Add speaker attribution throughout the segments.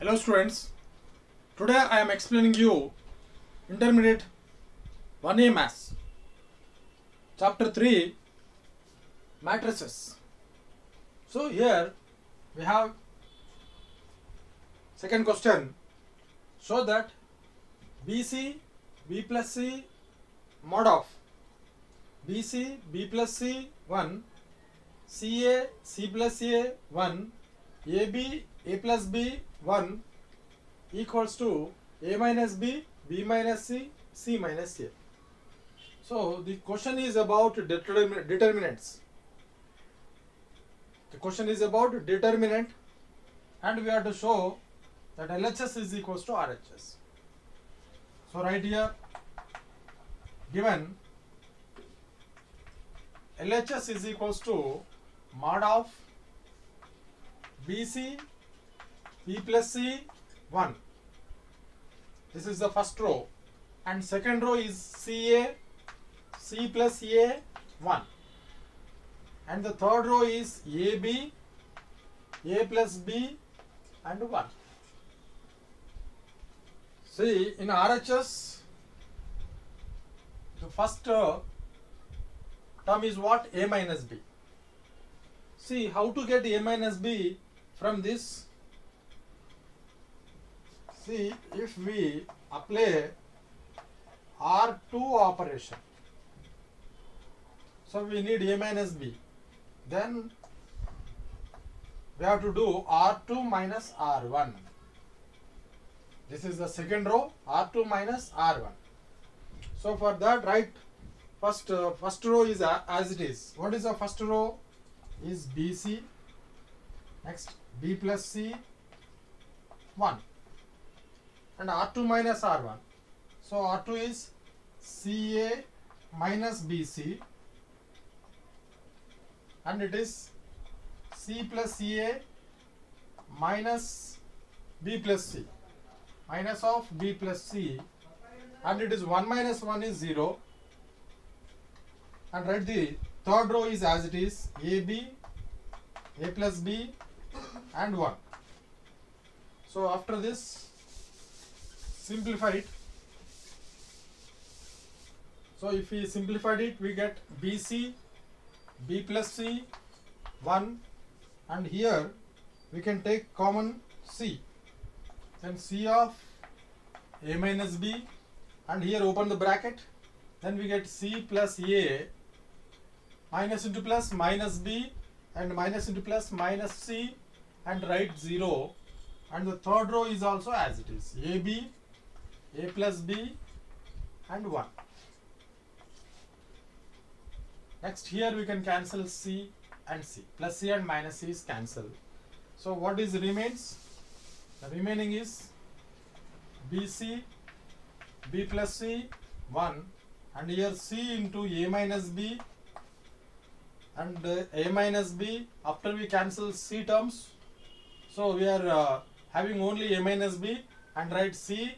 Speaker 1: Hello students, today I am explaining you Intermediate 1A Maths, Chapter 3 Matrices. So here we have second question. Show that BC B plus C mod of BC B plus C 1 CA C plus A 1 AB A plus B 1 equals to A minus B, B minus C, C minus A. So the question is about determinants. The question is about determinant, and we have to show that LHS is equals to RHS. So right here given LHS is equals to mod of BC B plus C 1. This is the first row, and second row is CA C plus A 1, and the third row is AB A plus B and 1. See, in RHS the first term is what? A minus B. See how to get A minus B from this. See, if we apply R2 operation, so we need A minus B, then we have to do R2 minus R1. This is the second row, R2 minus R1. So for that, write first row is as it is. What is the first row? Is BC, next B plus C 1, and R2 minus R1. So R2 is CA minus BC, and it is C plus CA minus B plus C, minus of B plus C, and it is 1 minus 1 is 0, and write the third row is as it is, AB, A plus B and 1. So after this, simplify it. So if we simplified it, we get BC B plus C 1, and here we can take common C, then C of A minus B, and here open the bracket, then we get C plus A, minus into plus minus B, and minus into plus minus C, and write 0, and the third row is also as it is, AB A plus B and 1. Next here we can cancel C and C, plus C and minus C is cancelled. So what is remains? The remaining is BC B plus C 1, and here C into A minus B, and A minus B. After we cancel C terms, so we are having only A minus B, and write C,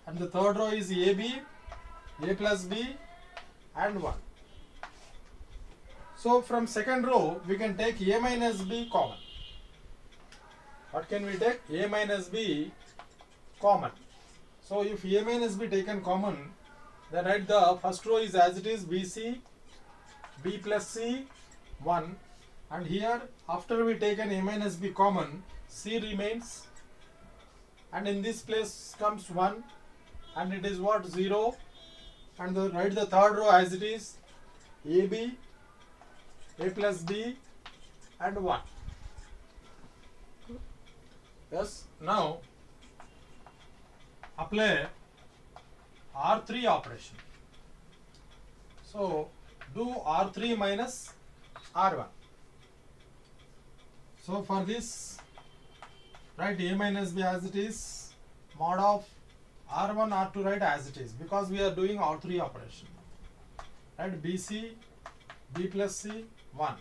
Speaker 1: and the third row is AB A plus B and 1. So from second row we can take A minus B common. What can we take? A minus B common. So if A minus B taken common, then write the first row is as it is, BC B plus C 1, and here after we taken A minus B common, C remains, and in this place comes 1, and it is what? 0, and write the third row as it is, AB A plus B and 1. Yes, now apply R3 operation. So do R3 minus R1. So for this, write A minus B as it is, mod of R1 R2 write as it is, because we are doing R3 operation. Write BC B plus C 1,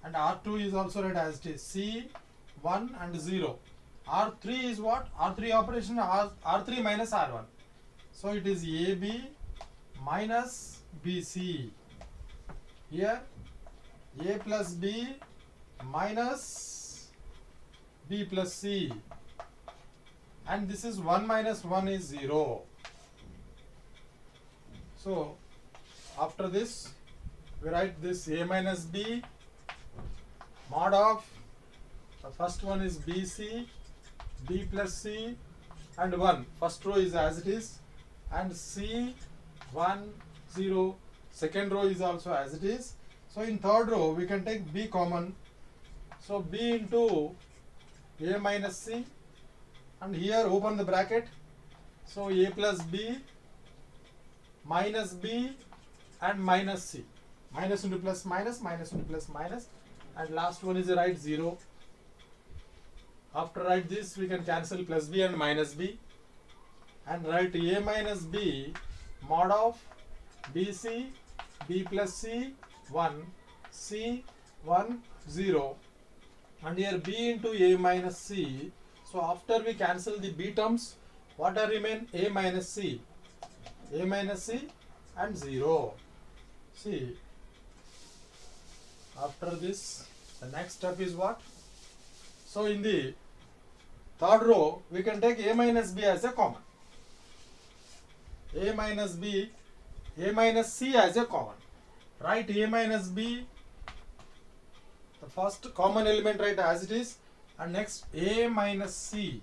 Speaker 1: and R2 is also write as it is, C 1 and 0. R3 is what? R3 operation, R3 minus R1. So it is AB minus BC. Here A plus B minus B plus C. and this is 1 minus 1 is 0. So after this we write this a minus b mod of the first one is bc, b plus c and 1. First row is as it is, and c 1 0, second row is also as it is. So in third row we can take b common. So b into a minus c, and here open the bracket. So a plus b minus b and minus c. Minus into plus minus, minus into plus minus, and last one is a right 0. After write this we can cancel plus b and minus b and write a minus b mod of bc, b plus c 1, c 1 0, and here b into a minus c. So after we cancel the b terms, what are remain? A minus c and 0. See, after this the next step is what? So in the third row we can take a minus b as a common, a minus b, a minus c as a common. Write a minus b, the first common element write as it is, and next a minus c,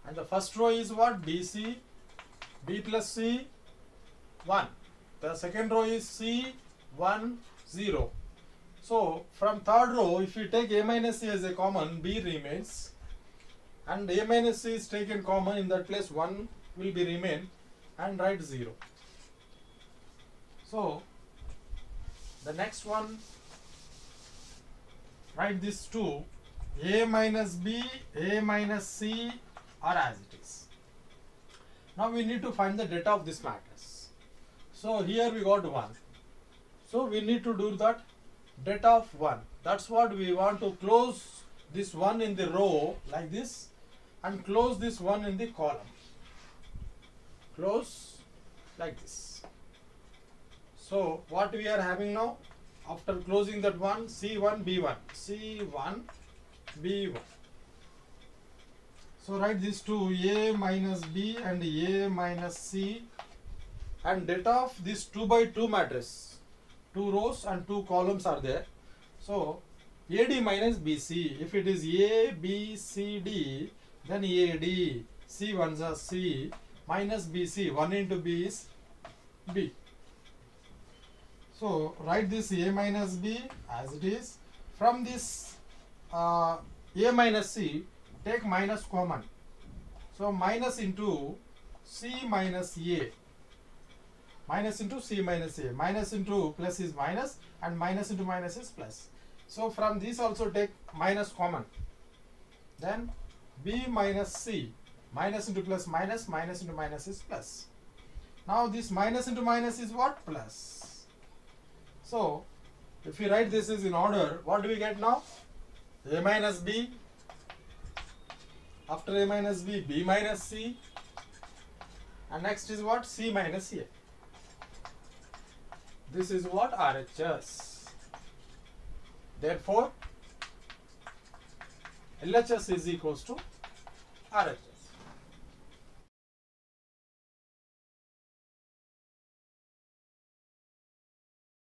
Speaker 1: and the first row is what? bc, b plus c 1. The second row is c 1 0. So from third row if you take a minus c as a common, b remains, and a minus c is taken common, in that place 1 will be remain, and write 0. So the next one, write this 2, a minus b, a minus c are as it is. Now we need to find the data of this matrix. So here we got 1. So we need to do that data of 1. That's what we want to close this 1 in the row like this, and close this 1 in the column. Close like this. So what we are having now, after closing that 1, c1 b1, c1 b1. So write this 2, a minus b and a minus c, and data of this 2 by 2 matrix, 2 rows and 2 columns are there. So AD minus BC, if it is A, B, C, D, then AD, C1 is C, minus BC, 1 into B is B. So write this A minus B as it is. From this A minus C, take minus common. So minus into C minus A. Minus into C minus A. Minus into plus is minus, and minus into minus is plus. So from this also take minus common. Then B minus C. Minus into plus minus, minus into minus is plus. Now this minus into minus is what? Plus. So if we write this is in order, what do we get now? A minus B. After A minus B, B minus C. And next is what? C minus A. This is what? RHS. Therefore, LHS is equals to RH.